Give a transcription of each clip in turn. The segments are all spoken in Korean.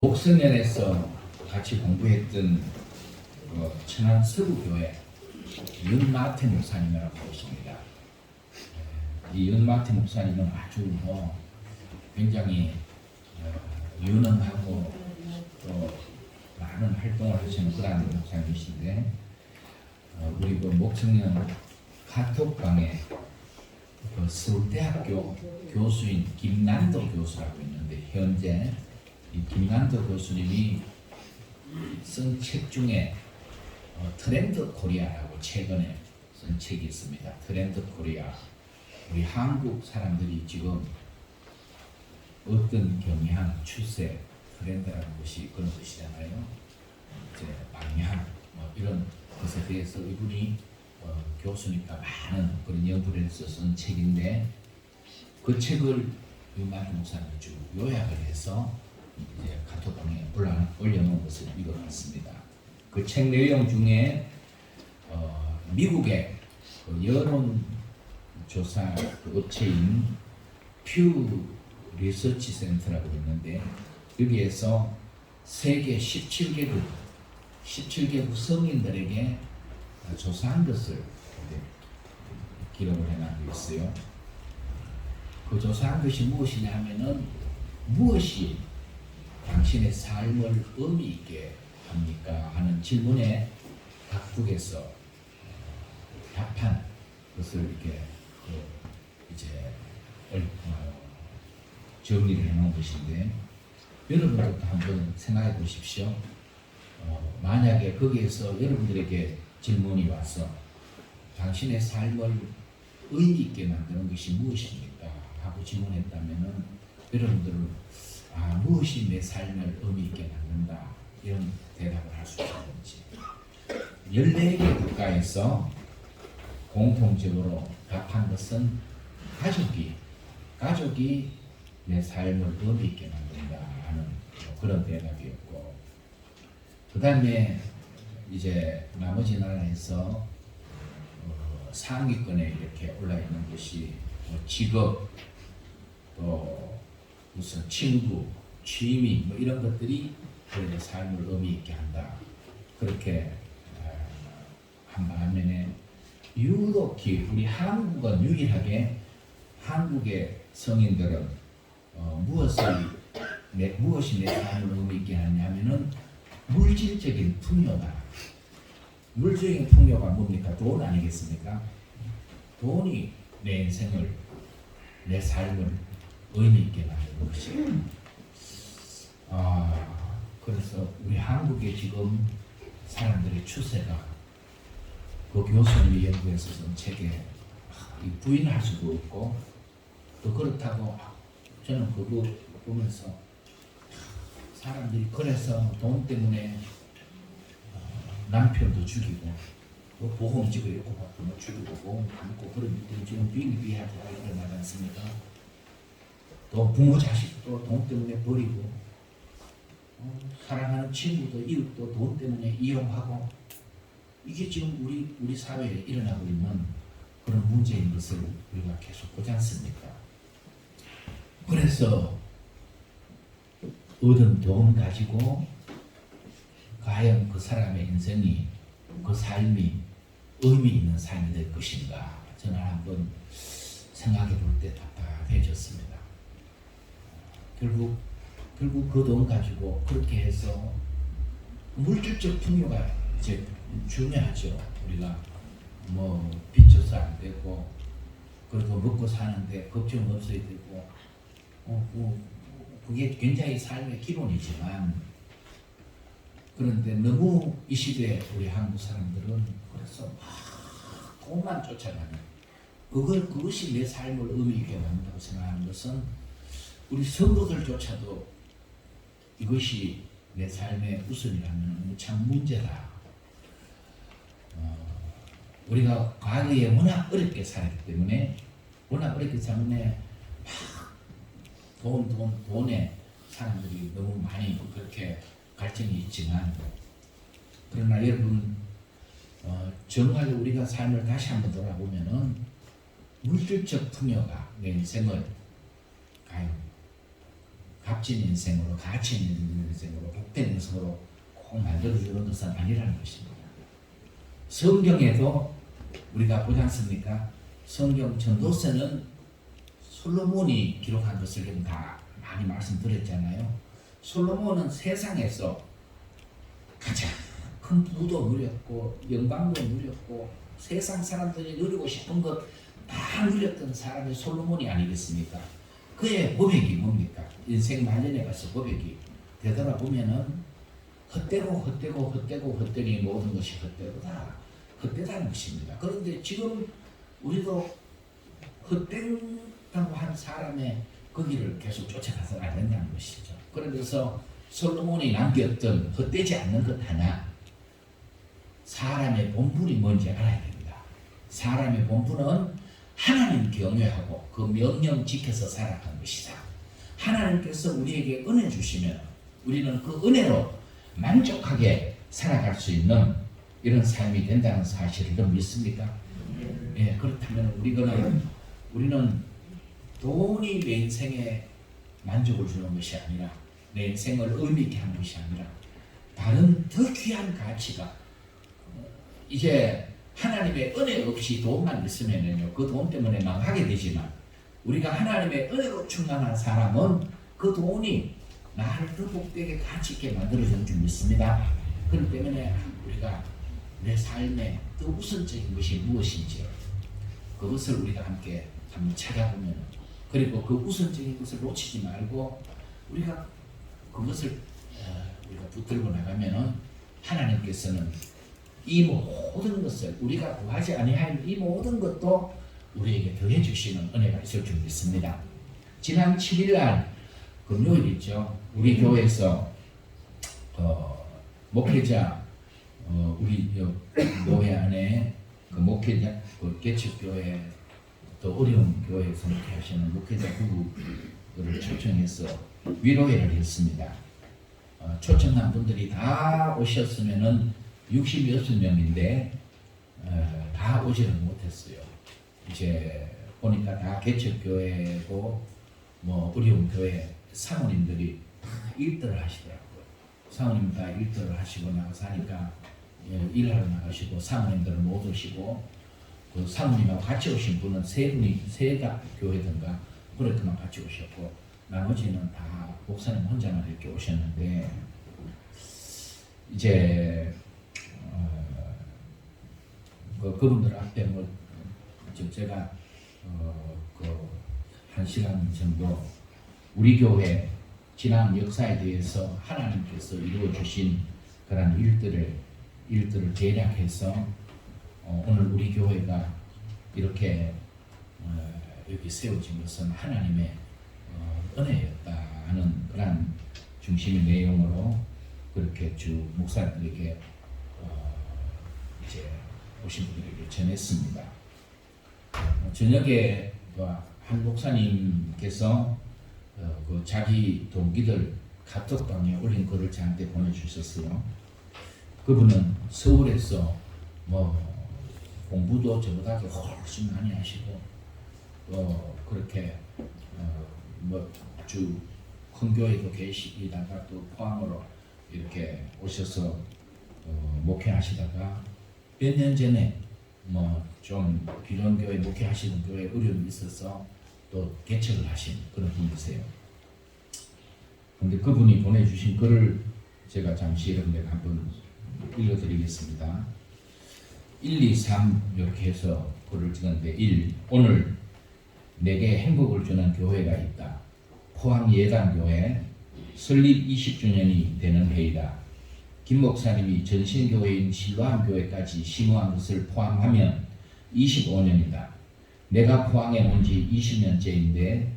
목성년에서 같이 공부했던 천안 서구교회 윤마태 목사님이라고 계십니다. 이 윤마태 목사님은 아주 굉장히 유능하고 또 많은 활동을 하시는 그런 목사님이신데 우리 목성년 카톡방에 서울대학교 교수인 김난도 교수라고 있는데 현재 이 김난도 교수님이 쓴 책 중에 트렌드 코리아라고 최근에 쓴 책이 있습니다. 트렌드 코리아. 우리 한국 사람들이 지금 어떤 경향, 추세, 트렌드라는 것이 그런 것이잖아요. 이제 방향 이런 것에 대해서 이분이 교수니까 많은 그런 연구를 해서 쓴 책인데 그 책을 윤마태 목사님이 쭉 요약을 해서 이제 카톡방에 올려놓은 것을 읽어봤습니다. 그 책 내용 중에 미국의 그 여론조사 그 업체인 퓨 리서치 센터라고 있는데 여기에서 세계 17개국 성인들에게 조사한 것을 기록을 해놔고 있어요. 그 조사한 것이 무엇이냐 하면은 무엇이 당신의 삶을 의미 있게 합니까? 하는 질문에 각국에서 답한 것을 이렇게 이제 정리를 해놓은 것인데 여러분들도 한번 생각해 보십시오. 만약에 거기에서 여러분들에게 질문이 와서 당신의 삶을 의미 있게 만드는 것이 무엇입니까? 하고 질문했다면은 여러분들은 무엇이 내 삶을 의미 있게 만든다 이런 대답을 할 수 있는지 14개 국가에서 공통적으로 답한 것은 가족이 내 삶을 의미 있게 만든다 하는 그런 대답이었고 그 다음에 이제 나머지 나라에서 상위권에 이렇게 올라있는 것이 직업 또 무슨 친구, 취미 이런 것들이 내 삶을 의미 있게 한다. 그렇게 한 반면에 유독히 우리 한국은 유일하게 한국의 성인들은 무엇이 내 삶을 의미 있게 하냐면은 물질적인 풍요다. 물질적인 풍요가 뭡니까? 돈 아니겠습니까? 돈이 내 인생을 내 삶을 의미 있게 만드는 것이에요. 그래서 우리 한국의 지금 사람들의 추세가 그 교수님이 연구해서 쓴 책에 부인할 수도 없고 또 그렇다고 저는 그거 보면서 사람들이 그래서 돈 때문에 남편도 죽이고 또 보험직을 잃고 받고 죽이고 보험 받고 그런 일들이 지금 비일비하게 일어나지 않습니까? 또 부모 자식도 돈 때문에 버리고 사랑하는 친구도 이웃도 돈 때문에 이용하고 이게 지금 우리 사회에 일어나고 있는 그런 문제인 것을 우리가 계속 보지 않습니까? 그래서 얻은 돈 가지고 과연 그 사람의 인생이 그 삶이 의미 있는 삶이 될 것인가 저는 한번 생각해 볼 때 답답해졌습니다. 결국 그 돈 가지고 그렇게 해서 물질적 풍요가 이제 중요하죠. 우리가 빚져서 안 되고 그래도 먹고 사는데 걱정 없어야 되고 그게 굉장히 삶의 기본이지만 그런데 너무 이 시대에 우리 한국 사람들은 그래서 막 돈만 쫓아가는 그것이 내 삶을 의미 있게 만든다고 생각하는 것은 우리 성도들조차도 이것이 내 삶의 우선이라면 참 문제다. 우리가 과거에 워낙 어렵게 살았기 때문에 막 돈에 사람들이 너무 많이 그렇게 갈증이 있지만 그러나 여러분 정말 우리가 삶을 다시 한번 돌아보면은 물질적 풍요가 내 인생을 과연 값진 인생으로 가치 있는 인생으로 백성으로 꼭 만들어주는 것은 아니라는 것입니다. 성경에도 우리가 보지 않습니까? 성경 전도서는 솔로몬이 기록한 것을 지금 다 많이 말씀드렸잖아요. 솔로몬은 세상에서 가장 큰 부도 누렸고 영광도 누렸고 세상 사람들이 누리고 싶은 것 다 누렸던 사람이 솔로몬이 아니겠습니까? 그의 고백이 뭡니까? 인생 말년에 가서 고백이 되돌아보면은 헛되니 모든 것이 헛되다는 것입니다. 그런데 지금 우리도 헛된다고 한 사람의 거기를 계속 쫓아가서는 안 된다는 것이죠. 그래서 솔로몬이 남겼던 헛되지 않는 것 하나, 사람의 본분이 뭔지 알아야 됩니다. 사람의 본분은 하나님 경외하고 그 명령 지켜서 살아가는 것이다. 하나님께서 우리에게 은혜 주시면 우리는 그 은혜로 만족하게 살아갈 수 있는 이런 삶이 된다는 사실을 좀 믿습니까? 예, 그렇다면 우리는 돈이 내 인생에 만족을 주는 것이 아니라, 내 인생을 의미 있게 하는 것이 아니라 다른 더 귀한 가치가, 이제 하나님의 은혜 없이 돈만 있으면요, 그 돈 때문에 망하게 되지만, 우리가 하나님의 은혜로 충만한 사람은 그 돈이 나를 더 복되게 가치 있게 만들어주는 줄 믿습니다. 그렇기 때문에 우리가 내 삶에 더 우선적인 것이 무엇인지 그것을 우리가 함께 한번 찾아보면, 그리고 그 우선적인 것을 놓치지 말고 우리가 그것을 우리가 붙들고 나가면은 하나님께서는 이 모든 것을, 우리가 구하지 아니할 이 모든 것도 우리에게 더해 주시는 은혜가 있을 줄 믿습니다. 지난 7일날 금요일 있죠. 우리 교회에서 목회자, 우리 교회 안에 그 목회자, 그 개척교회 또 어려운 교회에서 목회하시는 목회자 부부를 초청해서 위로회를 했습니다. 초청한 분들이 다 오셨으면은 66명인데 다 오지는 못했어요. 이제 보니까 다 개척교회고 뭐 어려운 교회 사모님들이 다 일들을 하시더라고요. 사모님 다 일들을 하시고 나가서 하니까 일하러 나가시고 사모님들은 못 오시고, 그 사모님하고 같이 오신 분은 세 교회든가 그렇게만 같이 오셨고, 나머지는 다 목사님 혼자만 이렇게 오셨는데, 이제 그분들 앞에 제가 한 시간 정도 우리 교회 지난 역사에 대해서 하나님께서 이루어 주신 그런 일들을 대략해서 오늘 우리 교회가 이렇게 여기 세워진 것은 하나님의 은혜였다 하는 그런 중심의 내용으로 그렇게 주 목사님들에게 이제 오신 분들에게 전했습니다. 저녁에 한 목사님께서 그 자기 동기들 카톡방에 올린 글을 저한테 보내주셨어요. 그분은 서울에서 뭐 공부도 저보다도 훨씬 많이 하시고 그렇게 뭐 아주 큰 교회도 계시다가 또 포항으로 이렇게 오셔서 목회하시다가 몇 년 전에 뭐 좀 기존 교회 목회하시는 교회 어려움이 있어서 또 개척을 하신 그런 분이세요. 근데 그분이 보내주신 글을 제가 잠시 여러분에게 한번 읽어드리겠습니다. 1, 2, 3 이렇게 해서 글을 찍었는데 1. 오늘 내게 행복을 주는 교회가 있다. 포항 예단교회 설립 20주년이 되는 해이다. 김 목사님이 전신교회인 실로암 교회까지 심호한 것을 포함하면 25년이다. 내가 포항에 온 지 20년째인데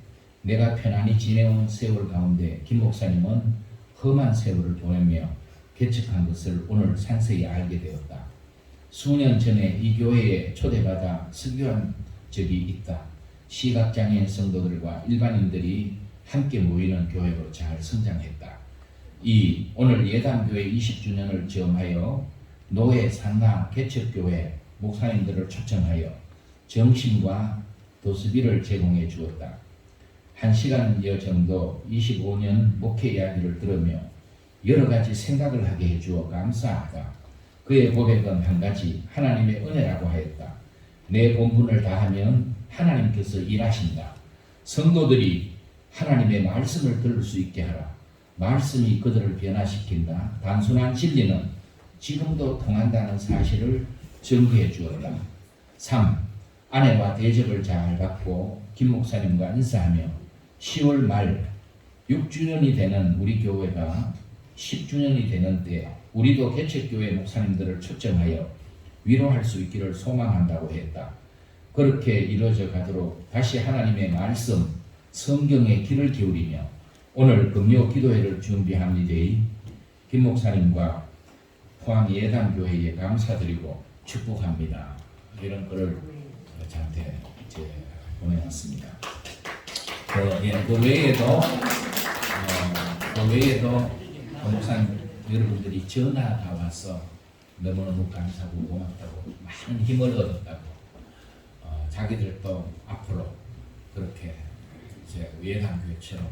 내가 편안히 지내온 세월 가운데 김 목사님은 험한 세월을 보내며 개척한 것을 오늘 상세히 알게 되었다. 수년 전에 이 교회에 초대받아 설교한 적이 있다. 시각장애인 성도들과 일반인들이 함께 모이는 교회로 잘 성장했다. 2. 오늘 예단교회 20주년을 기념하여 노예 상가 개척교회 목사님들을 초청하여 점심과 도수비를 제공해 주었다. 1시간여 정도 25년 목회 이야기를 들으며 여러 가지 생각을 하게 해주어 감사하다. 그의 고백은 한 가지, 하나님의 은혜라고 하였다. 내 본분을 다하면 하나님께서 일하신다. 성도들이 하나님의 말씀을 들을 수 있게 하라. 말씀이 그들을 변화시킨다. 단순한 진리는 지금도 통한다는 사실을 증거해 주었다. 3. 아내와 대접을 잘 받고 김 목사님과 인사하며 10월 말 6주년이 되는 우리 교회가 10주년이 되는 때 우리도 개척교회 목사님들을 초청하여 위로할 수 있기를 소망한다고 했다. 그렇게 이루어져 가도록 다시 하나님의 말씀, 성경에 귀를 기울이며 오늘 금요 기도회를 준비합니다. 김 목사님과 포항 예담교회에 감사드리고 축복합니다. 이런 글을 저한테 이제 보내왔습니다. 그 외에도 목사님 여러분들이 전화가 와서 너무너무 감사하고 고맙다고 많은 힘을 얻었다고 자기들도 앞으로 그렇게 이제 예담교회처럼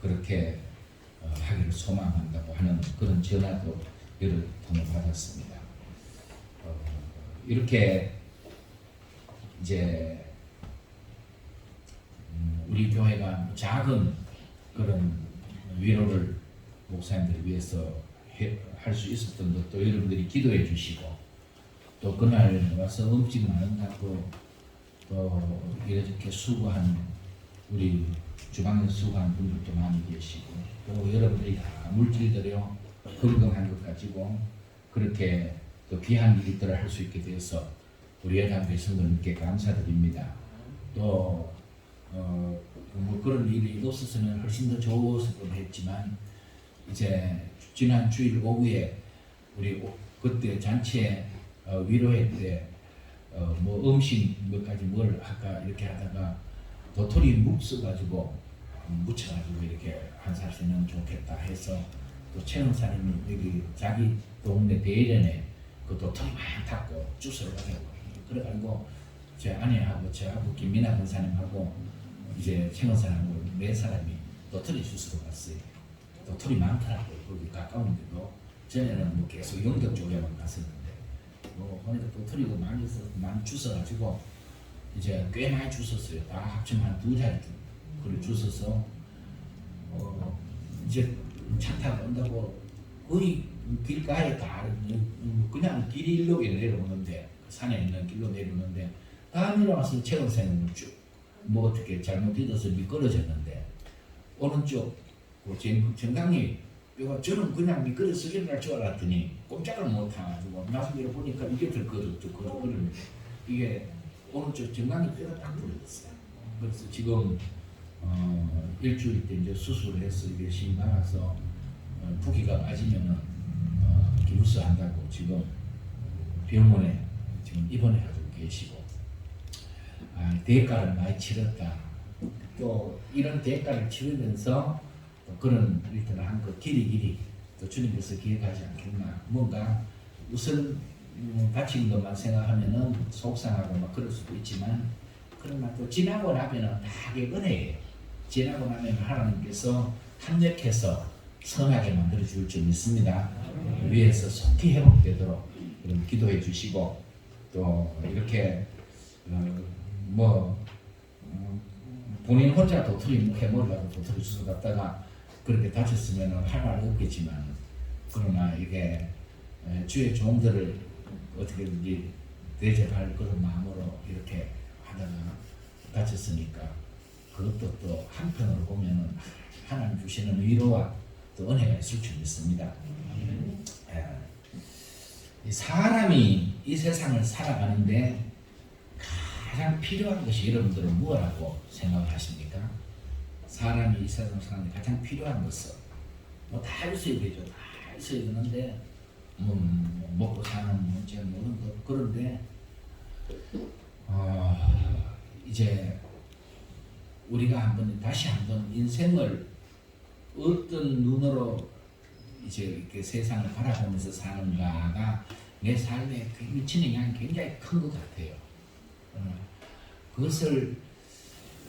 그렇게 하기를 소망한다고 하는 그런 전화도 여러 통을 받았습니다. 이렇게 이제 우리 교회가 작은 그런 위로를 목사님들 위해서 할 수 있었던 것도 여러분들이 기도해 주시고 또 그날 와서 음식 나눈다고 또 이렇게 수고한 우리 주방에 수고한 분들도 많이 계시고 또 여러분들이 다 물질들이요 건강한 것 가지고 그렇게 또 귀한 일들을 할 수 있게 되어서 우리 예담교회 성도님께 감사드립니다. 또 뭐 그런 일이 없었으면 훨씬 더 좋았을 뻔했지만 이제 지난 주일 오후에 우리 그때 잔치에 위로회 때 뭐 음식 몇 가지 뭘 할까 이렇게 하다가 도토리 묵 써가지고 묻혀가지고 이렇게 한 살씩은 좋겠다 해서 또 최은사님이 여기 자기 동네 대련에 그 도토리 많이 탔고 주스를 가지고 그래가지고 제 아내하고 저하고 김민아 권사님하고 이제 최은사님하고 네 사람이 도토리 주스로 갔어요. 도토리 많더라고요. 거기 가까운데도 전에는 뭐 계속 영덕 쪽에만 갔었는데 뭐 보니까 도토리가 많이 주워가지고 이제 꽤 많이 주웠어요. 다 합치면 한 2자리 그걸 주워서 이제 차 타고 온다고 거의 길가에 다 그냥 길일로 내려오는데 산에 있는 길로 내려오는데 다 내려와서 최은사님은 쭉 뭐 어떻게 잘못 잊어서 미끄러졌는데 오른쪽 정강이 저는 그냥 미끄러서 일어날 줄 알았더니 꼼짝을 못해가지고 나중에 보니까 이게 더 그러는데 이게 오른쪽 정강이 뼈가 딱 부러졌어요. 그래서 지금 일주일 때 이제 수술을 해서 이게 심 나가서 부기가 빠지면은 기부스 한다고 지금 병원에 지금 입원해가지고 계시고 대가를 많이 치렀다. 또 이런 대가를 치르면서 또 그런 일들을 한 거 길이 또 주님께서 기획하지 않겠나. 뭔가 우선 다친 것만 생각하면은 속상하고 막 그럴 수도 있지만 그러나 또 지나고 나면은 다 이게 은혜예요. 지나고 나면 하나님께서 합력해서 선하게 만들어 줄 줄 믿습니다. 위에서 속히 회복되도록 기도해 주시고 또 이렇게 본인 혼자 도토리 묵해 먹으려고 도토리 주워 갔다가 그렇게 다쳤으면 할 말은 없겠지만 그러나 이게 주의 종들을 어떻게든지 대접할 그런 마음으로 이렇게 하다가 다쳤으니까 그것도 또 한편으로 보면은 하나님 주시는 위로와 또 은혜가 있을 줄 믿습니다. 사람이 이 세상을 살아가는데 가장 필요한 것이 여러분들은 무엇이라고 생각하십니까? 사람이 이 세상을 살아가는데 가장 필요한 것은 뭐 다 있어야 되죠. 다 있어야 되는데 먹고 사는 문제 뭐 그런데 이제 우리가 다시 한번 인생을 어떤 눈으로 이제 이렇게 세상을 바라보면서 사는가가 내 삶에 미치는 영향이 굉장히 큰 것 같아요. 그것을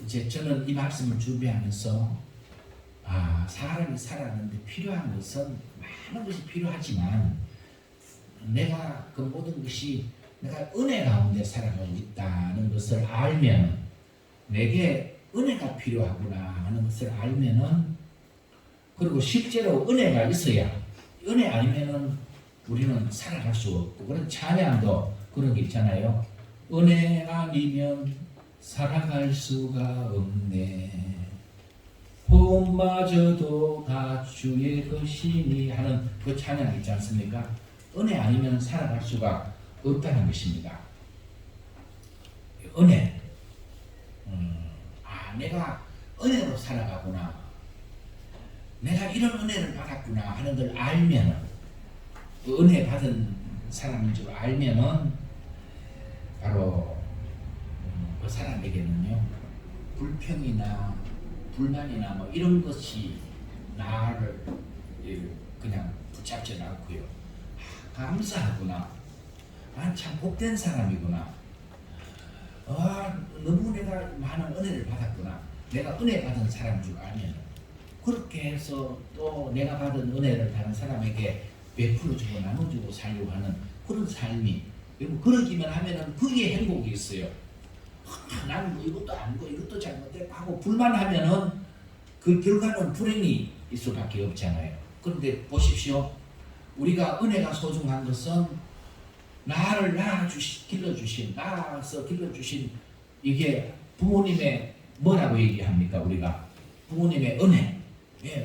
이제 저는 이 말씀을 준비하면서 사람이 살아가는데 필요한 것은 많은 것이 필요하지만 내가 그 모든 것이 내가 은혜 가운데 살아가고 있다는 것을 알면 내게 은혜가 필요하구나 하는 것을 알면은 그리고 실제로 은혜가 있어야 은혜 아니면은 우리는 살아갈 수 없고 그런 찬양도 그런 게 있잖아요. 은혜 아니면 살아갈 수가 없네. 호흡마저도 다 주의 것이니 하는 그 찬양 있지 않습니까? 은혜 아니면 살아갈 수가 없다는 것입니다. 은혜. 내가 은혜로 살아가구나. 내가 이런 은혜를 받았구나 하는 걸 알면은 그 은혜 받은 사람인 줄 알면은 바로 그 사람에게는요 불평이나 불만이나 뭐 이런 것이 나를 그냥 붙잡지 않고요. 감사하구나. 참 복된 사람이구나. 너무 내가 많은 은혜를 받았구나. 내가 은혜 받은 사람인 줄 알면 그렇게 해서 또 내가 받은 은혜를 다른 사람에게 베풀어주고 나눠주고 살려고 하는 그런 삶이 그러기만 하면은 그게 행복이 있어요. 나는 뭐 이것도 아니고 이것도 잘못됐고 하고 불만하면은 그 결과는 불행이 있을 수밖에 없잖아요. 그런데 보십시오. 우리가 은혜가 소중한 것은 나를 길러주신 낳아서 길러주신 이게 부모님의 뭐라고 얘기합니까? 우리가 부모님의 은혜.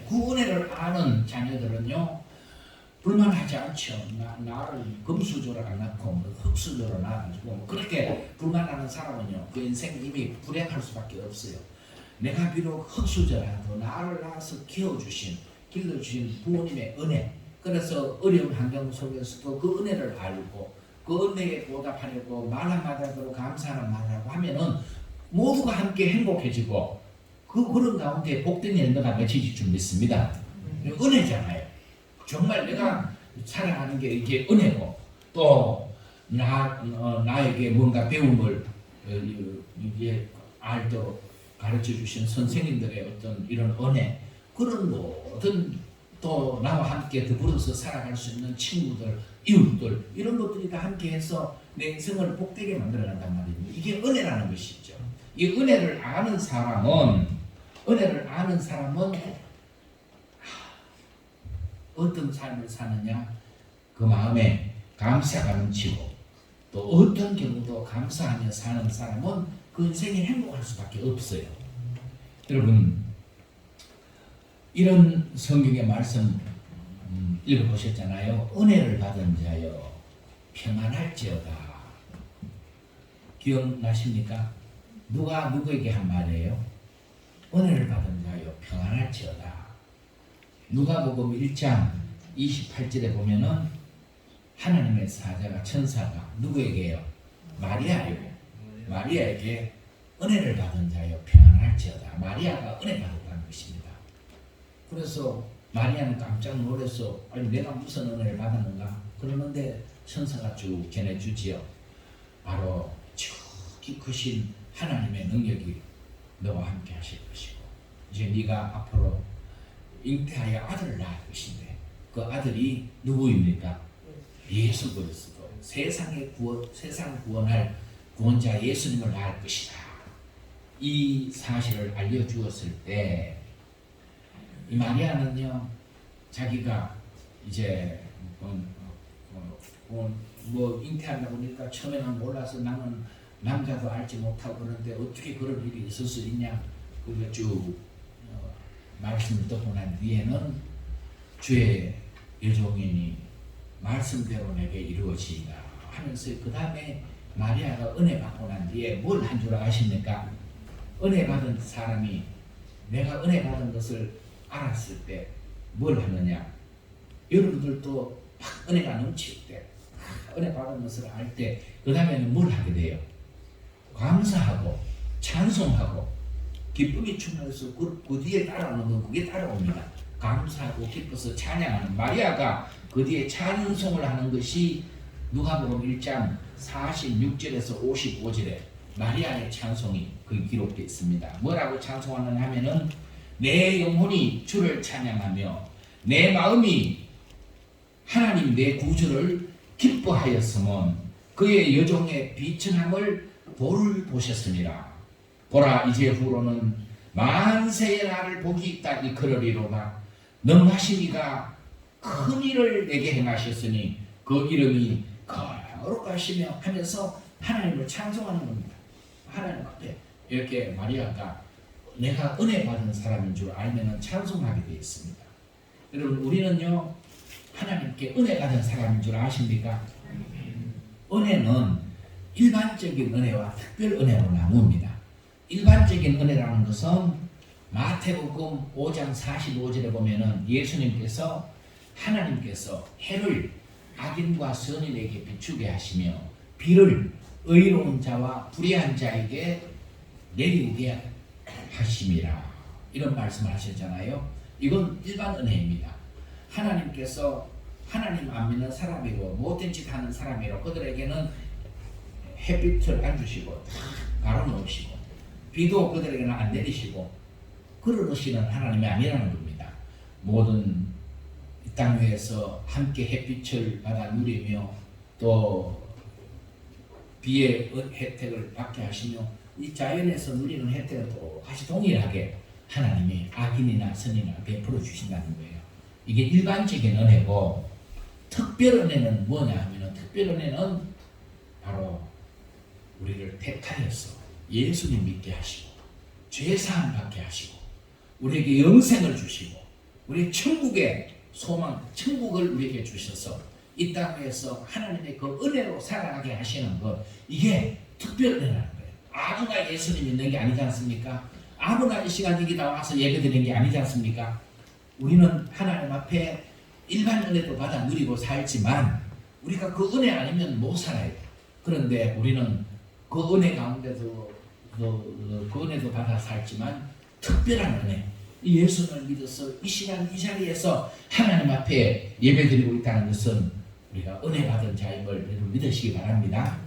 그 은혜를 아는 자녀들은요 불만하지 않죠. 나를 금수저로 안 낳고 흙수저로 낳아가지고 그렇게 불만하는 사람은요 그 인생 이미 불행할 수밖에 없어요. 내가 비록 흙수저라도 나를 낳아서 키워주신 길러주신 부모님의 은혜. 그래서 어려운 환경 속에서도 그 은혜를 알고 그 은혜에 보답하려고 말 한마디로 감사하는 말을 하고 하면은 모두가 함께 행복해지고 그런 가운데 복된 열매가 맺혀질 줄 믿습니다. 은혜잖아요. 정말 내가 살아가는 게 이게 은혜고 또 나에게 뭔가 배움을 이게 알도록 가르쳐 주신 선생님들의 어떤 이런 은혜 그런 모든 또 나와 함께 더불어서 살아갈 수 있는 친구들, 이웃들 이런 것들이 다 함께해서 내 인생을 복되게 만들어간단 말입니다. 이게 은혜라는 것이죠. 이 은혜를 아는 사람은 어떤 삶을 사느냐? 그 마음에 감사가 넘치고 또 어떤 경우도 감사하며 사는 사람은 그 인생이 행복할 수밖에 없어요. 여러분 이런 성경의 말씀 읽어보셨잖아요. 은혜를 받은 자여 평안할지어다. 기억나십니까? 누가 누구에게 한 말이에요? 은혜를 받은 자여 평안할지어다. 누가복음 1장 28절에 보면은 하나님의 사자가 천사가 누구에게요? 마리아에게 은혜를 받은 자여 평안할지어다. 마리아가 은혜 받았다는 것입니다. 그래서 마리아는 깜짝 놀라서 아니 내가 무슨 은혜를 받았는가? 그러는데 천사가 쭉 전해주지요. 바로 저기 크신 하나님의 능력이 너와 함께 하실 것이고 이제 네가 앞으로 잉태하여 아들을 낳을 것인데 그 아들이 누구입니까? 예수 그리스도 세상 구원할 구원자 예수님을 낳을 것이다. 이 사실을 알려주었을 때 이 마리아는요 자기가 이제 뭐 잉태한다고 하니까 처음에는 몰라서 나는 남자도 알지 못하고 그런데 어떻게 그런 일이 있을 수 있냐 그걸 쭉 말씀을 듣고 난 뒤에는 주의 여종이니 말씀대로 내게 이루어지이다 하면서 그 다음에 마리아가 은혜 받고 난 뒤에 뭘 한 줄 아십니까? 은혜 받은 사람이 내가 은혜 받은 것을 알았을 때 뭘 하느냐? 여러분들도 막 은혜가 넘칠 때 은혜 받은 것을 알 때 그 다음에는 뭘 하게 돼요? 감사하고 찬송하고 기쁨이 충만해서 그 뒤에 따라오는 건 그게 따라옵니다. 감사하고 기뻐서 찬양하는 마리아가 그 뒤에 찬송을 하는 것이 누가복음 1장 46절에서 55절에 마리아의 찬송이 그 기록되어 있습니다. 뭐라고 찬송하느냐 하면은 내 영혼이 주를 찬양하며 내 마음이 하나님 내 구주를 기뻐하였으면 그의 여종의 비천함을 보셨으니라. 보라 이제 후로는 만세의 날을 복이 있다 이끌으리로다. 능하신 이가 큰 일을 내게 행하셨으니 그 이름이 거룩하시며 하면서 하나님을 찬송하는 겁니다. 하나님 앞에 이렇게 마리아가 내가 은혜 받은 사람인 줄 알면 찬송하게 되어 있습니다. 여러분 우리는요 하나님께 은혜 받은 사람인 줄 아십니까? 은혜는 일반적인 은혜와 특별 은혜로 나눕니다. 일반적인 은혜라는 것은 마태복음 5장 45절에 보면은 예수님께서 하나님께서 해를 악인과 선인에게 비추게 하시며 비를 의로운 자와 불의한 자에게 내리게 하심이라 이런 말씀을 하셨잖아요. 이건 일반 은혜입니다. 하나님께서 하나님 안 믿는 사람이고 못된 짓 하는 사람이고 그들에게는 햇빛을 안 주시고 가로놓으시고 비도 그들에게는 안 내리시고 그러시는 하나님이 아니라는 겁니다. 모든 이 땅 위에서 함께 햇빛을 받아 누리며 또 비의 혜택을 받게 하시며 이 자연에서 누리는 혜택을 똑같이 동일하게 하나님이 악인이나 선인이나 베풀어 주신다는 거예요. 이게 일반적인 은혜고 특별 은혜는 뭐냐 하면 특별 은혜는 바로 우리를 택하여서 예수님 믿게 하시고 죄사함 받게 하시고 우리에게 영생을 주시고 우리 천국의 소망, 천국을 우리에게 주셔서 이 땅에서 하나님의 그 은혜로 살아가게 하시는 것 이게 특별 은혜라는 거예요. 아무나 예수님 믿는 게 아니지 않습니까? 아무나 이 시간 여기 나와서 예배 드리는 게 아니지 않습니까? 우리는 하나님 앞에 일반 은혜도 받아 누리고 살지만 우리가 그 은혜 아니면 못 살아요. 그런데 우리는 그 은혜 가운데도 그 은혜도 받아 살지만 특별한 은혜 이 예수를 믿어서 이 시간 이 자리에서 하나님 앞에 예배드리고 있다는 것은 우리가 은혜 받은 자임을 믿으시기 바랍니다.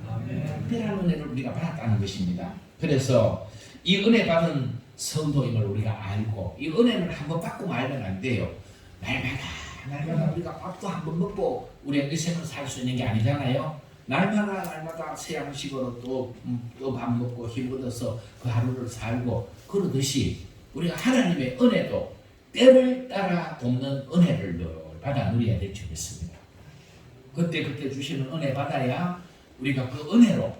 특별한 은혜를 우리가 받았다는 것입니다. 그래서 이 은혜 받은 성도임을 우리가 알고 이 은혜는 한번 받고 말면 안 돼요. 날마다 우리가 밥도 한번 먹고 우리의 일생을 살 수 있는 게 아니잖아요. 날마다 세양식으로 또 밥 먹고 힘 얻어서 그 하루를 살고 그러듯이 우리가 하나님의 은혜도 때를 따라 돕는 은혜를 늘 받아 누려야 될 줄 믿습니다. 그때 주시는 은혜 받아야 우리가 그 은혜로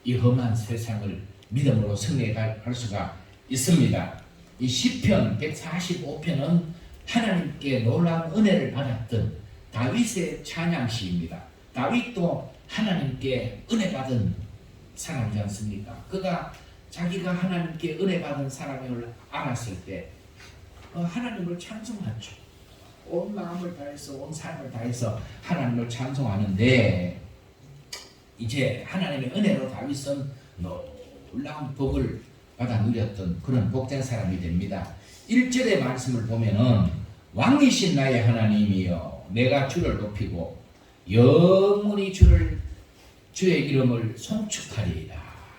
이 험한 세상을 믿음으로 승리해 갈 수가 있습니다. 이 시편 145편은 하나님께 놀라운 은혜를 받았던 다윗의 찬양시입니다. 다윗도 하나님께 은혜 받은 사람이지 않습니까? 그가 자기가 하나님께 은혜 받은 사람임을 알았을 때 하나님을 찬송하죠. 온 마음을 다해서 온 삶을 다해서 하나님을 찬송하는데 이제 하나님의 은혜로 다윗은 놀라운 복을 받아 누렸던 그런 복된 사람이 됩니다. 1절의 말씀을 보면은 왕이신 나의 하나님이여 내가 주를 높이고 영원히 주의 이름을 송축하리이다.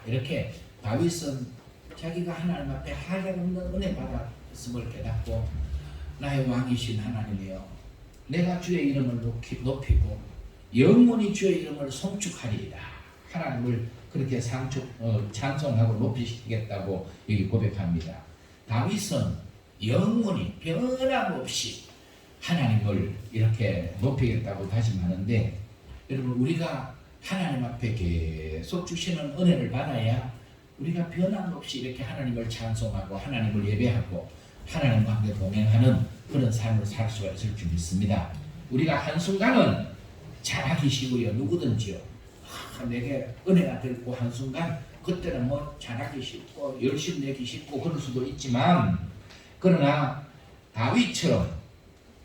이렇게 다윗은 자기가 하나님 앞에 한량없는 은혜 받았음을 깨닫고 나의 왕이신 하나님이여 내가 주의 이름을 높이고 영원히 주의 이름을 송축하리이다. 하나님을 그렇게 찬송하고 높이시겠다고 여기 고백합니다. 다윗은 영원히 변함없이 하나님을 이렇게 높이겠다고 다짐하는데 여러분 우리가 하나님 앞에 계속 주시는 은혜를 받아야 우리가 변함없이 이렇게 하나님을 찬송하고 하나님을 예배하고 하나님과 함께 동행하는 그런 삶을 살 수가 있을 줄 믿습니다. 우리가 한순간은 잘하기 쉬워요. 누구든지요. 내게 은혜가 되고 한순간 그때는 뭐 잘하기 쉽고 열심히 내기 쉽고 그럴 수도 있지만 그러나 다윗처럼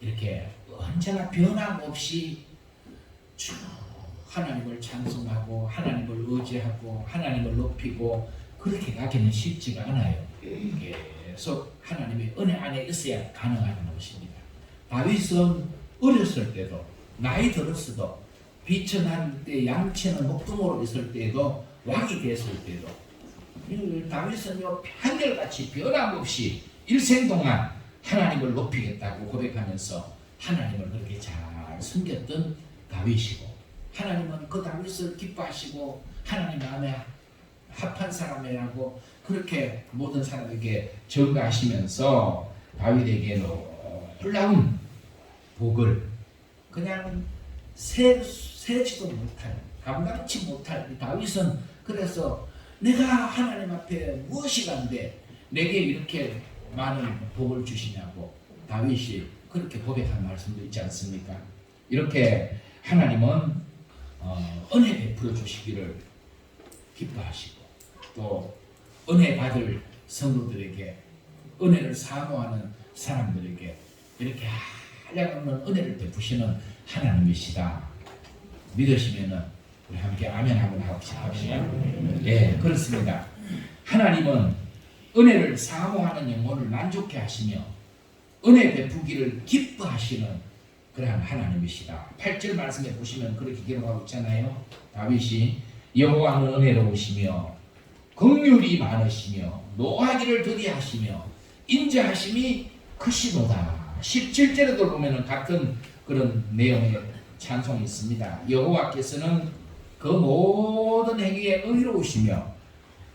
이렇게 언제나 변함없이 쭉 하나님을 찬송하고 하나님을 의지하고 하나님을 높이고 그렇게 가기는 쉽지가 않아요. 계속 하나님의 은혜 안에 있어야 가능한 것입니다. 다윗은 어렸을 때도 나이 들었어도 비천할 때 양치는 목동으로 있을 때도 왕이 됐을 때도 다윗은 한결같이 변함없이 일생 동안 하나님을 높이겠다고 고백하면서 하나님을 그렇게 잘 섬겼던 다윗이고, 하나님은 그 다윗을 기뻐하시고 하나님 마음에 합한 사람이라고 그렇게 모든 사람에게 전가하시면서 다윗에게 놀라운 복을 그냥 세지도 못할, 감당치 못할 다윗은 그래서 내가 하나님 앞에 무엇이 간데 내게 이렇게 많은 복을 주시냐고 다윗이 그렇게 고백한 말씀도 있지 않습니까? 이렇게 하나님은 은혜 베풀어 주시기를 기뻐하시고, 또 은혜 받을 성도들에게, 은혜를 사모하는 사람들에게 이렇게 한량없는 은혜를 베푸시는 하나님이시다 믿으시면은 우리 함께 아멘 한번 합시다. 예, 그렇습니다. 하나님은 은혜를 사모하는 영혼을 만족해 하시며 은혜 베푸기를 기뻐하시는 그러한 하나님이시다. 8절 말씀에 보시면 그렇게 기록하고 있잖아요. 다윗이 여호와는 은혜로우시며 긍휼이 많으시며 노하기를 더디하시며 인자하심이 크시도다. 17절에도 보면 같은 그런 내용의 찬송이 있습니다. 여호와께서는 그 모든 행위에 의로우시며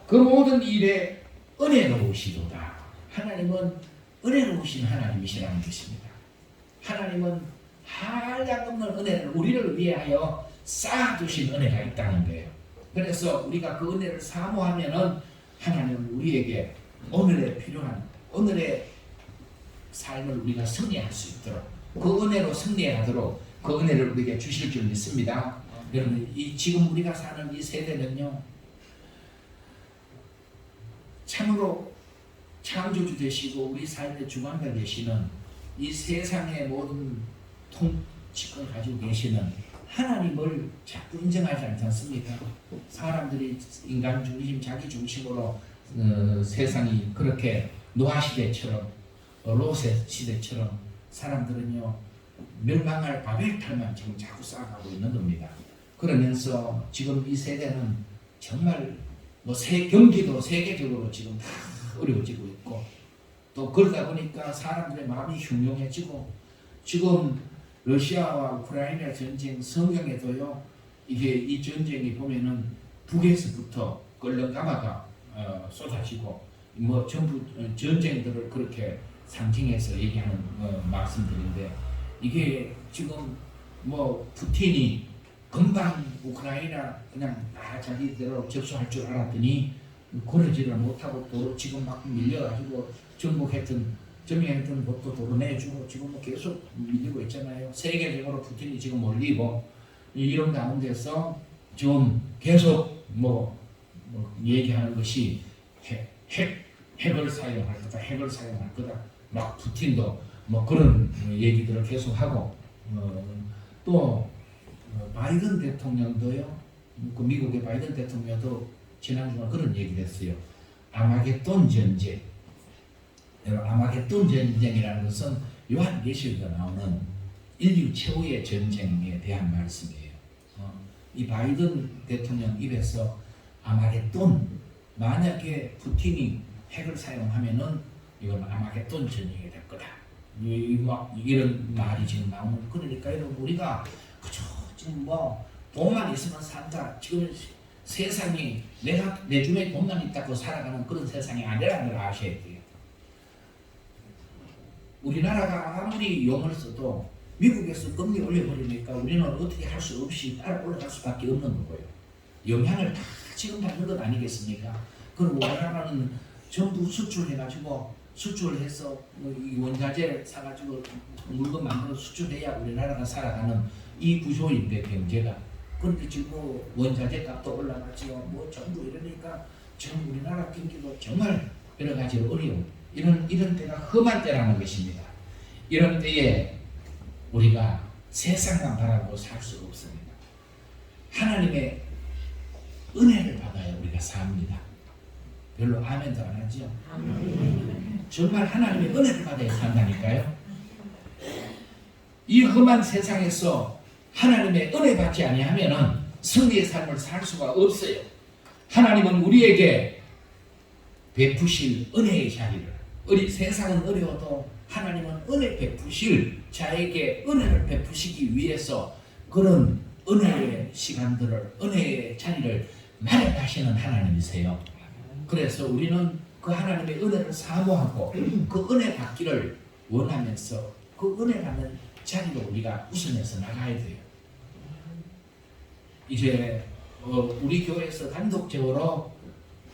그 모든 일에 은혜로우시도다. 하나님은 은혜로우신 하나님이시라는 것입니다. 하나님은 한량없는 은혜를 우리를 위하여 쌓아두신 은혜가 있다는 거예요. 그래서 우리가 그 은혜를 사모하면은 하나님은 우리에게 오늘에 필요한 오늘의 삶을 우리가 승리할 수 있도록, 그 은혜로 승리하도록 그 은혜를 우리에게 주실 줄 믿습니다. 여러분, 지금 우리가 사는 이 세대는요, 참으로 창조주 되시고 우리 삶의 주관자 되시는 이 세상의 모든 통치권을 가지고 계시는 하나님을 자꾸 인정하지 않지 않습니까? 사람들이 인간 중심, 자기 중심으로 세상이 그렇게 노아 시대처럼, 롯의 시대처럼 사람들은요 멸망할 바벨탑만 지금 자꾸 쌓아가고 있는 겁니다. 그러면서 지금 이 세대는 정말 경기도 세계적으로 지금 다 어려워지고 있고, 또 그러다 보니까 사람들의 마음이 흉흉해지고, 지금 러시아와 우크라이나 전쟁 성경에도요, 이게 이 전쟁이 보면은 북에서부터 껄렁가마가 쏟아지고 전부 전쟁들을 그렇게 상징해서 얘기하는 말씀들인데, 이게 지금 푸틴이 금방 우크라이나 그냥 다 자기대로 접수할 줄 알았더니 그러지를 못하고 또 지금 막 밀려가지고 점령했던 것도 도로 내주고 지금 계속 밀리고 있잖아요. 세계적으로 푸틴이 지금 몰리고, 이런 가운데서 지금 계속 얘기하는 것이 핵을 사용할 거다, 핵을 사용할 거다. 막 푸틴도 그런 얘기들을 계속 하고, 또 바이든 대통령도요, 그 미국의 바이든 대통령도 지난주에 그런 얘기를 했어요. 아마겟돈 전쟁. 아마겟돈 전쟁이라는 것은 요한계시록에 나오는 인류 최후의 전쟁에 대한 말씀이에요. 이 바이든 대통령 입에서 아마겟돈, 만약에 푸틴이 핵을 사용하면은 이건 아마겟돈 전쟁이 될 거다. 이런 말이 지금 나오는. 그러니까 여러분, 우리가 그저 지금 돈만 있으면 산다, 지금 세상이 내 주변에 돈만 있다고 살아가는 그런 세상이 아니라는 걸 아셔야 돼요. 우리나라가 아무리 용을 써도 미국에서 금리 올려버리니까 우리는 어떻게 할 수 없이 따라 올라갈 수밖에 없는 거고요. 영향을 다 지금 받는 것 아니겠습니까? 그럼 우리나라는 전부 수출해가지고, 수출해서 이 원자재 사가지고 물건 만들어 수출해야 우리나라가 살아가는 이 구조인데, 경제가. 그런데 지금 원자재 값도 올라가지요. 전부 이러니까 지금 우리나라 경기도 정말 여러 가지로 어려운 이런 때가 험한 때라는 것입니다. 이런 때에 우리가 세상만 바라보고 살 수 없습니다. 하나님의 은혜를 받아야 우리가 삽니다. 별로 아멘도 안 하죠? 정말 하나님의 은혜를 받아야 산다니까요. 이 험한 세상에서 하나님의 은혜 받지 아니하면은 승리의 삶을 살 수가 없어요. 하나님은 우리에게 베푸실 은혜의 자리를, 세상은 어려워도 하나님은 은혜 베푸실 자에게 은혜를 베푸시기 위해서 그런 은혜의 시간들을 은혜의 자리를 마련하시는 하나님이세요. 그래서 우리는 그 하나님의 은혜를 사모하고 그 은혜 받기를 원하면서 그 은혜라는 자리로 우리가 우선해서 나가야 돼요. 이제 우리 교회에서 단독적으로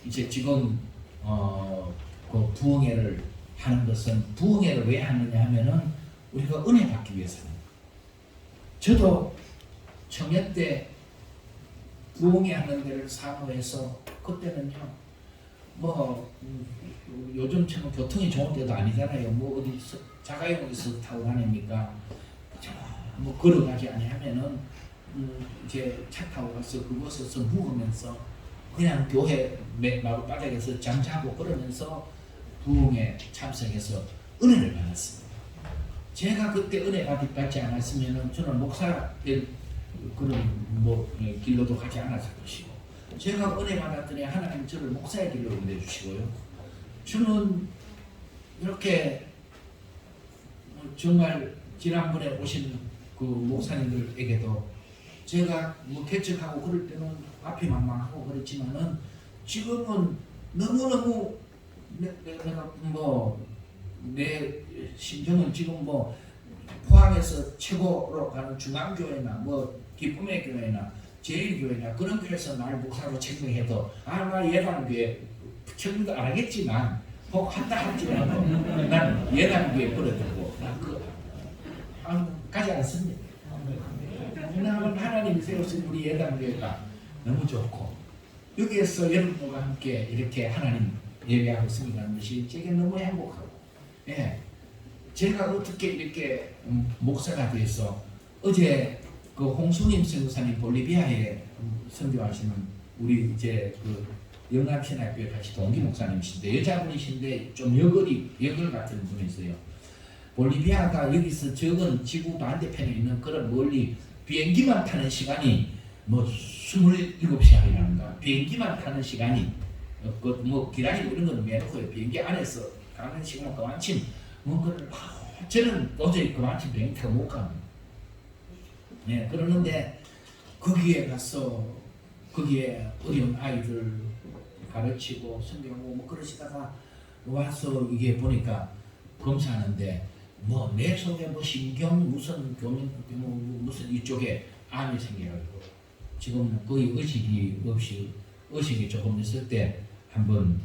이제 지금 그 부흥회를 하는 것은 부흥회를 왜 하느냐 하면은 우리가 은혜 받기 위해서는. 저도 청년 때 부흥회 하는 데를 사모해서 그때는요 뭐 요즘처럼 교통이 좋은 데도 아니잖아요. 뭐 어디 자가용에서 타고 다닙니까? 뭐 걸어가지 아니하면은 이제 차 타고 가서 그곳에서 묵으면서 그냥 교회 마룻바닥에서 잠자고 그러면서 부흥에 참석해서 은혜를 받았습니다. 제가 그때 은혜 받지 않았으면은 저는 목사 될 그런 뭐 길로도 가지 않았을 것이고, 제가 은혜 받았더니 하나님 저를 목사의 길로 보내주시고요. 저는 이렇게 정말 지난번에 오신 그 목사님들에게도 제가 뭐 개척하고 그럴 때는 앞이 망망하고 그랬지만은 지금은 너무너무 내가 뭐 내 심정은 지금 뭐 포항에서 최고로 가는 중앙교회나 뭐 기쁨의 교회나 제일교회나 그런 교회에서 날 목사로 책명해도 나 예단교회 책명도 안 하겠지만 혹 한다 할지라도 난 예단교회 버려두고 가지 않습니다. 왜냐하면 하나님이 세우신 우리 예단교회가 너무 좋고 여기에서 여러분과 함께 이렇게 하나님 예배하고 승리하는 것이 제게 너무 행복하고, 예, 제가 어떻게 이렇게 목사가 돼서 어제 그 홍수님 선교사님 볼리비아에 선교하시는 우리 이제 그 영남신학교에 같이 동기 목사님이신데 여자분이신데 좀 여걸 같은 분이세요. 볼리비아가 여기서 적은 지구 반대편에 있는 그런 멀리 비행기만 타는 시간이 뭐 27시간이라는가 비행기만 타는 시간이 뭐 기다리고 이런 거는 매놓고요. 비행기 안에서 가는 시간은 그만큼 뭔가를 저는 도저히 그만큼 비행기 타고 못 갑니다. 네, 그러는데 거기에 가서 거기에 어려운 아이들 가르치고 선교하고 뭐 그러시다가 와서 이게 보니까 검사하는데 뭐 내 속에 뭐 신경 무슨 교민 무슨 이쪽에 암이 생겨가지고 지금 거의 의식이 조금 있을 때 한번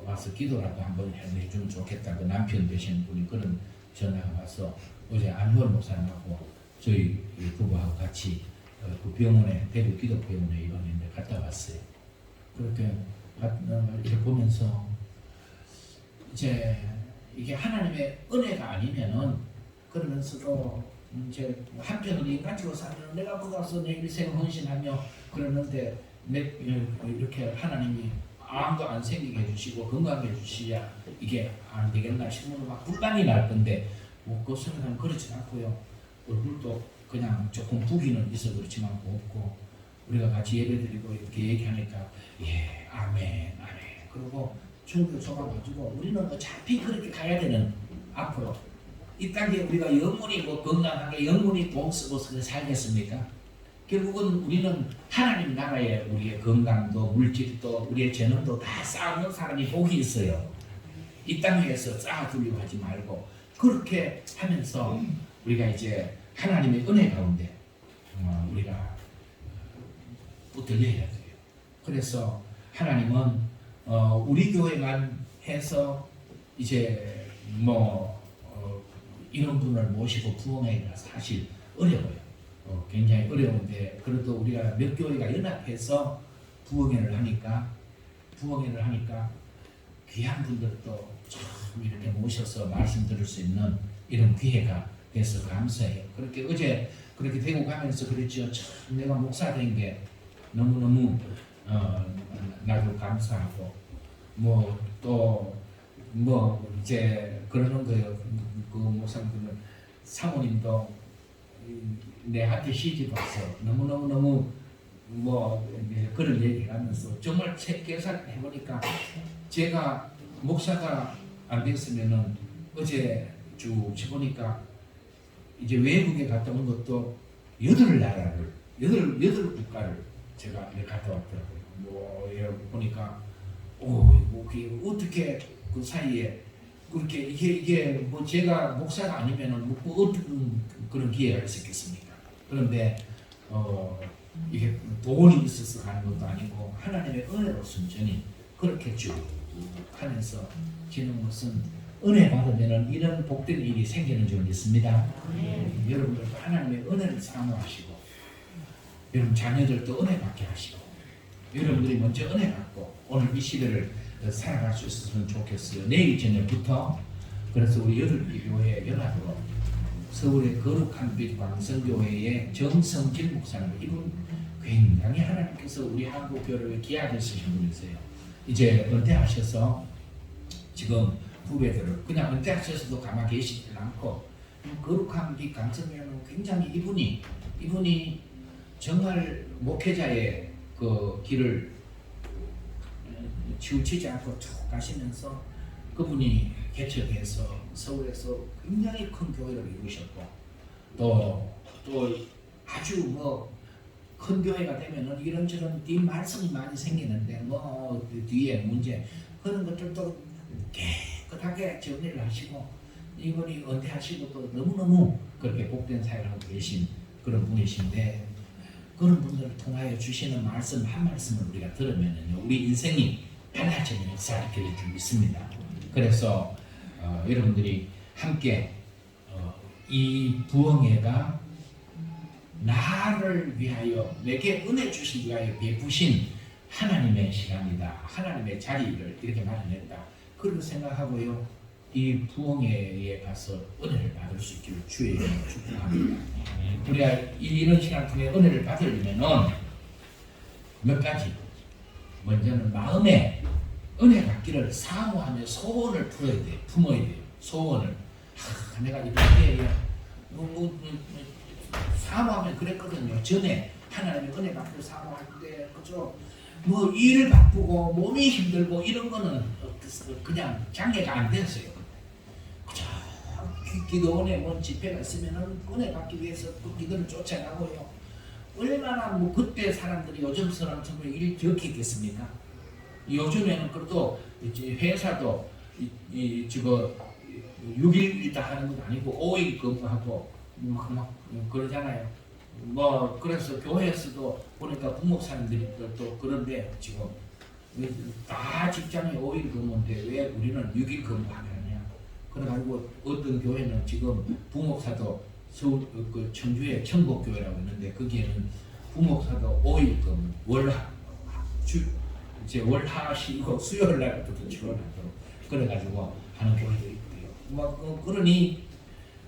와서 기도라도 한번 해주면 좋겠다. 그 남편 되신 분이 그런 전화가 와서 어제 안효월 목사님하고 저희 부부하고 같이 그 병원에 대구 기도병원에 입원했는데 갔다 왔어요. 그렇게 이렇게 보면서 이제 이게 하나님의 은혜가 아니면은 그러면서도 이제 한편으로 인간적으로 살면 내가 거기 가서 내 일생 헌신하며 그러는데 이렇게 하나님이 암도 안 생기게 해주시고 건강하게 해주시야 이게 안 되겠나 싶으면 막 불만이 날 건데 뭐 그 생각은 그렇지 않고요. 얼굴도 그냥 조금 부기는 있어 그렇지만 없고 우리가 같이 예배드리고 이렇게 얘기하니까 예 아멘 그리고 충분히 속아가지고 우리는 어차피 그렇게 가야 되는 앞으로 이 땅에 우리가 영원히 뭐 건강하게 영원히 돈 쓰고 살겠습니까? 결국은 우리는 하나님 나라에 우리의 건강도 물질도 우리의 재능도 다 쌓는 사람이 복이 있어요. 이 땅에서 쌓아두려고 하지 말고 그렇게 하면서 우리가 이제 하나님의 은혜 가운데 우리가 붙들려야 돼요. 그래서 하나님은 우리 교회만 해서 이제 이런 분을 모시고 부흥하기가 사실 어려워요. 굉장히 어려운데 그래도 우리가 몇 교회가 연합해서 부흥회를 하니까 귀한 분들도 참 이렇게 모셔서 말씀 들을 수 있는 이런 기회가 돼서 감사해요. 그렇게 어제 그렇게 되고 가면서 그랬죠. 참 내가 목사 된 게 너무너무 나도 감사하고 이제 그러는 거예요. 그 목사님들은 사모님도 내한테 시집 와서 너무 그런 얘기를 하면서 정말 계산해 보니까 제가 목사가 안 됐으면은 어제 쭉 보니까 이제 외국에 갔다 온 것도 8나라를, 8국가를 제가 이렇게 갔다 왔더라고요. 뭐, 보니까, 그게 어떻게 그 사이에 그렇게 이게 뭐 제가 목사가 아니면은 뭐 어떤 그런 기회가 있었겠습니까? 그런데 이게 돈이 있어서 가는 것도 아니고 하나님의 은혜로 순전히 그렇게 쭉 하면서 지는 것은 은혜 받으면은 이런 복된 일이 생기는 줄 믿습니다. 여러분들도 하나님의 은혜를 사모하시고 여러분 자녀들도 은혜 받게 하시고 여러분들이 먼저 은혜 받고 오늘 이 시대를 살아갈 수 있었으면 좋겠어요. 내일 저녁부터 그래서 우리 8개 교회 연합으로 서울의 거룩한 빛 광성교회의 정성길 목사님, 이분 굉장히 하나님께서 우리 한국 교회에 귀하게 쓰신 분이세요. 이제 은퇴하셔서 지금 후배들을 그냥 은퇴하셔서도 가만히 계시지 않고 거룩한 빛 광성교회는 굉장히 이분이 정말 목회자의 그 길을 치우치지 않고 쭉 가시면서 그분이 개척해서 서울에서 굉장히 큰 교회를 이루셨고 또 아주 뭐 큰 교회가 되면은 이런저런 뒷 말씀이 많이 생기는데 뭐 뒤에 문제 그런 것들도 깨끗하게 정리를 하시고 이분이 은퇴하시고 또 너무너무 그렇게 복된 사역을 하고 계신 그런 분이신데 그런 분들을 통하여 주시는 말씀 한 말씀을 우리가 들으면은요 우리 인생이 달라지는 역사를 일으킬 줄 믿습니다. 그래서 여러분들이 함께 이 부흥회가 나를 위하여 내게 은혜 주시기 위하여 베푸신 하나님의 시간이다. 하나님의 자리를 이렇게 마련했다. 그렇게 생각하고요. 이 부흥회에 가서 은혜를 받을 수 있기를 주의 이름으로 축복합니다. 우리가 이런 시간 통해 은혜를 받으려면은 몇 가지. 먼저는 마음에 은혜 받기를 사모하며 소원을 품어야 돼요. 소원을. 내가 이렇게 사모하면 그랬거든요. 전에 하나님의 은혜 받기를 사모할 때 그죠? 뭐 일 바쁘고 몸이 힘들고 이런 거는 그냥 장애가 안 됐어요. 그죠? 기도원에 뭔 집회가 있으면은 은혜 받기 위해서 그 기도를 쫓아가고요. 얼마나 뭐 그때 사람들이 요즘 사람처럼 일 적게 했겠습니까? 요즘에는 그래도 이제 회사도 지금 6일이다 하는 건 아니고 5일 근무하고 막 그러잖아요. 뭐 그래서 교회에서도 보니까 부목사님들이 또 그런데 지금 다 직장이 5일 근무인데 왜 우리는 6일 근무하느냐? 그래가지고 어떤 교회는 지금 부목사도 서울 그 청주에 청복교회라고 있는데 거기에는 부목사도 5일 근무 이제 월화 쉬고 수요일 날부터 출근하도록 그래가지고 하는 교회들이 있대요. 뭐 그러니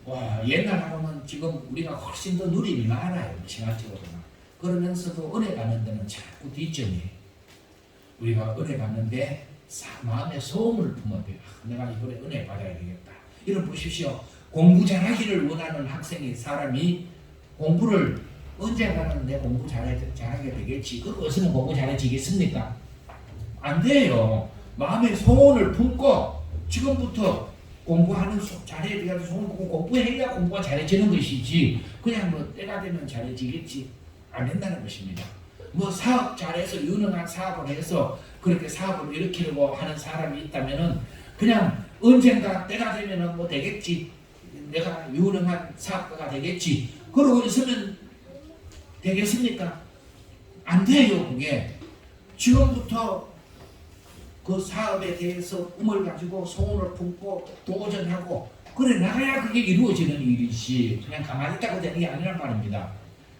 와 옛날하고는 지금 우리가 훨씬 더 누림이 많아요. 생활적으로나. 그러면서도 은혜 받는 데는 자꾸 뒷전이에요. 우리가 은혜 받는데 마음의 소원을 품어야 돼요. 내가 이번에 은혜 받아야 되겠다. 이런 보십시오. 공부 잘하기를 원하는 사람이 공부를 언젠가는 내 공부 잘하게 되겠지. 그거 없으면 공부 잘해지겠습니까? 안 돼요. 마음의 소원을 품고 지금부터 공부하는 잘해야 돼가지고 공부해야 공부가 잘해지는 것이지 그냥 뭐 때가 되면 잘해지겠지 안 된다는 것입니다. 뭐 사업 잘해서 유능한 사업을 해서 그렇게 사업을 일으키려고 하는 사람이 있다면은 그냥 언젠가 때가 되면은 뭐 되겠지 내가 유능한 사업가가 되겠지 그러고 있으면 되겠습니까? 안 돼요. 그게 지금부터 그 사업에 대해서 꿈을 가지고 소원을 품고 도전하고 그래 나가야 그게 이루어지는 일이지 그냥 가만히 있다가 되는 게 아니란 말입니다.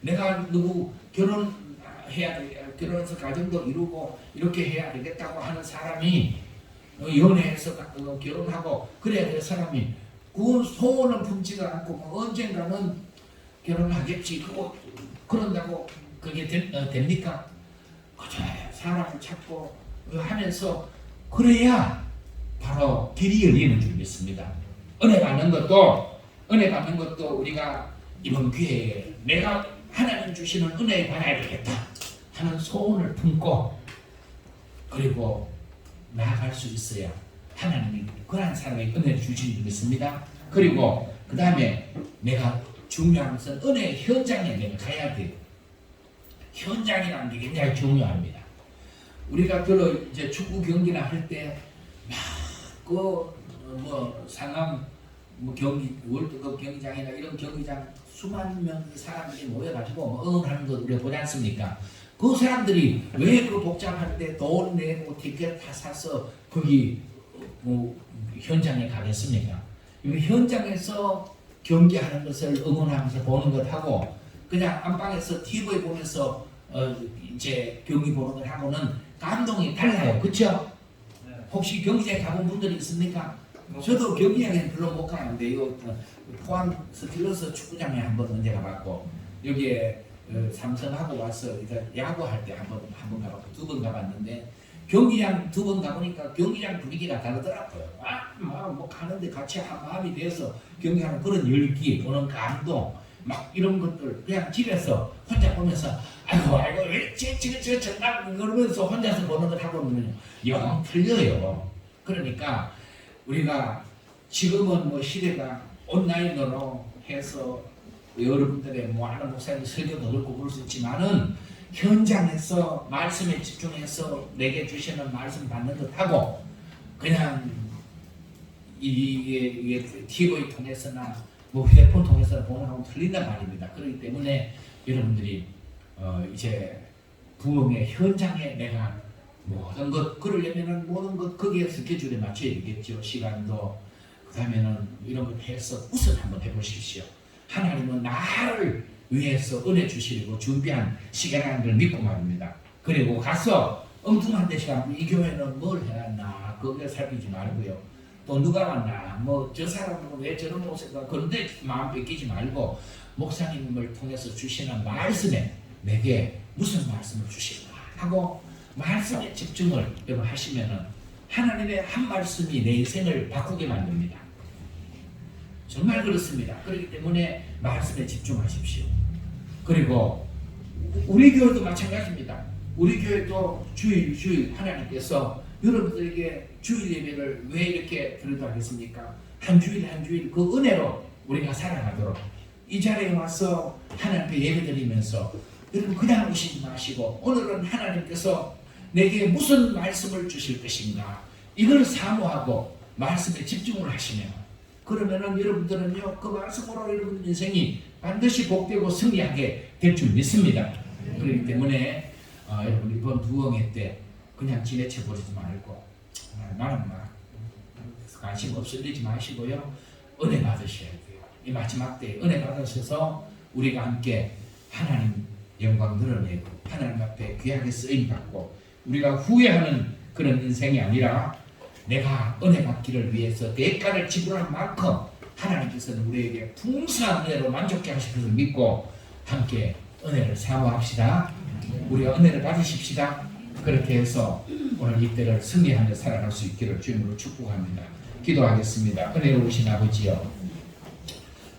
내가 누구 결혼해서 가정도 이루고 이렇게 해야 되겠다고 하는 사람이 연애해서 결혼하고 그래야 될 사람이 그 소원을 품지가 않고 뭐 언젠가는 결혼하겠지 그런다고 그게 됩니까? 그저 사람을 찾고 하면서 그래야 바로 길이 열리는 줄 믿습니다. 은혜 받는 것도 우리가 이번 기회에 내가 하나님 주시는 은혜 받아야 되겠다 하는 소원을 품고 그리고 나아갈 수 있어야 하나님이 그러한 사람에게 은혜를 주시는 줄 믿습니다. 그리고 그 다음에 내가 중요한 것은 은혜 현장에 내가 가야 돼요. 현장이라는 게 굉장히 중요합니다. 우리가 별로 이제 축구 경기나 할 때 막 뭐 상암 뭐 경기 월드컵 경기장이나 이런 경기장 수만 명 사람들이 모여가지고 응원하는 거 우리가 보지 않습니까? 그 사람들이 왜 그 복잡한데 돈 내고 티켓 다 사서 거기 뭐 현장에 가겠습니까? 현장에서 경기하는 것을 응원하면서 보는 것하고 그냥 안방에서 TV 보면서 이제 경기 보는 것하고는 감동이 달라요. 그렇죠? 혹시 경기장에 가본 분들이 있습니까? 저도 경기장에 별로 못 가는데 이거 포항 스틸러스 축구장에 한번 언제 가봤고 여기에 삼성하고 와서 야구할 때 한 번 가봤고 2번 가봤는데 경기장 2번 가보니까 경기장 분위기가 다르더라고요. 뭐 가는데 같이 한 마음이 돼서 경기하는 그런 열기, 보는 감동, 막 이런 것들 그냥 집에서 혼자 보면서 아이고 왜 저 그러면서 혼자서 보는 것하고는 영 틀려요. 그러니까 우리가 지금은 뭐 시대가 온라인으로 해서 여러분들의 많은 목사님 설교도 듣고 그럴 수 있지만은 현장에서 말씀에 집중해서 내게 주시는 말씀 받는 것하고 그냥 이게 TV 통해서나 뭐 휴대폰 통해서 보는 거하고 틀린단 말입니다. 그렇기 때문에 여러분들이 이제 부흥의 현장에 내가 모든 것 그러려면은 모든 것 거기에 스케줄에 맞춰야 되겠죠. 시간도 그 다음에는 이런 걸 해서 우선 한번 해보십시오. 하나님은 나를 위해서 은혜 주시려고 준비한 시간이라는 걸 믿고 말입니다. 그리고 가서 엉뚱한 데 시간 이 교회는 뭘 해놨나 그걸 살피지 말고요. 또 누가 왔나 뭐 저 사람은 왜 저런 모습인가 그런데 마음 뺏기지 말고 목사님을 통해서 주시는 말씀에 내게 무슨 말씀을 주실까 하고 말씀에 집중을 여러분 하시면은 하나님의 한 말씀이 내 인생을 바꾸게 만듭니다. 정말 그렇습니다. 그렇기 때문에 말씀에 집중하십시오. 그리고 우리 교회도 마찬가지입니다. 우리 교회도 주일 하나님께서 여러분들에게 주일 예배를 왜 이렇게 드리도록 하겠습니까? 한 주일 그 은혜로 우리가 살아가도록 이 자리에 와서 하나님 앞에 예배 드리면서 여러분 그냥 오시지 마시고 오늘은 하나님께서 내게 무슨 말씀을 주실 것인가 이걸 사모하고 말씀에 집중을 하시면 그러면은 여러분들은요 그 말씀으로 여러분 인생이 반드시 복되고 승리하게 될 줄 믿습니다. 그렇기 때문에 여러분 이번 부흥회 때 그냥 지내쳐 버리지 말고 나는 막 관심 없을리지 마시고요 은혜 받으셔야 돼요. 이 마지막 때 은혜 받으셔서 우리가 함께 하나님 영광 드러내고 하나님 앞에 귀하게 쓰임 받고 우리가 후회하는 그런 인생이 아니라 내가 은혜 받기를 위해서 대가를 지불한 만큼 하나님께서는 우리에게 풍성한 은혜로 만족케 하실 것을 믿고 함께 은혜를 사모합시다. 우리가 은혜를 받으십시다. 그렇게 해서 오늘 이때를 승리하며 살아갈 수 있기를 주님으로 축복합니다. 기도하겠습니다. 은혜로우신 아버지여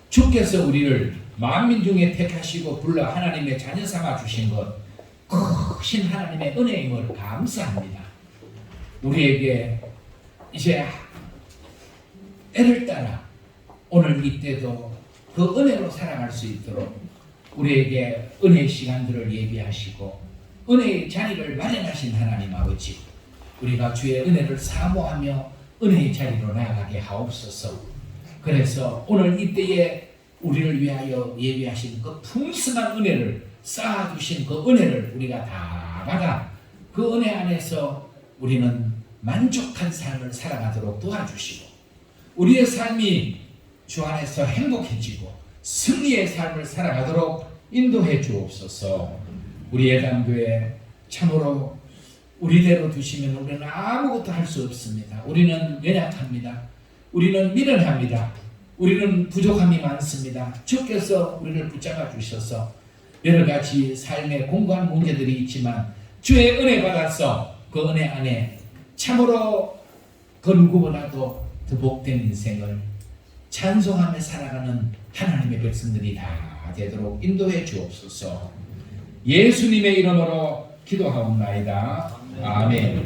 주께서 우리를 만민 중에 택하시고 불러 하나님의 자녀 삼아 주신 것 크신 하나님의 은혜임을 감사합니다. 우리에게 이제 애를 따라 오늘 이때도 그 은혜로 살아갈 수 있도록 우리에게 은혜의 시간들을 예비하시고 은혜의 자리를 마련하신 하나님 아버지 우리가 주의 은혜를 사모하며 은혜의 자리로 나아가게 하옵소서. 그래서 오늘 이때에 우리를 위하여 예비하신 그 풍성한 은혜를 쌓아주신 그 은혜를 우리가 다 받아 그 은혜 안에서 우리는 만족한 삶을 살아가도록 도와주시고 우리의 삶이 주 안에서 행복해지고 승리의 삶을 살아가도록 인도해 주옵소서. 우리 예담교회 참으로 우리대로 두시면 우리는 아무것도 할 수 없습니다. 우리는 연약합니다. 우리는 미련합니다. 우리는 부족함이 많습니다. 주께서 우리를 붙잡아 주셔서 여러 가지 삶의 공고한 문제들이 있지만 주의 은혜 받아서 그 은혜 안에 참으로 그 누구보다도 더 복된 인생을 찬송하며 살아가는 하나님의 백성들이 다 되도록 인도해 주옵소서. 예수님의 이름으로 기도하옵나이다. 아멘.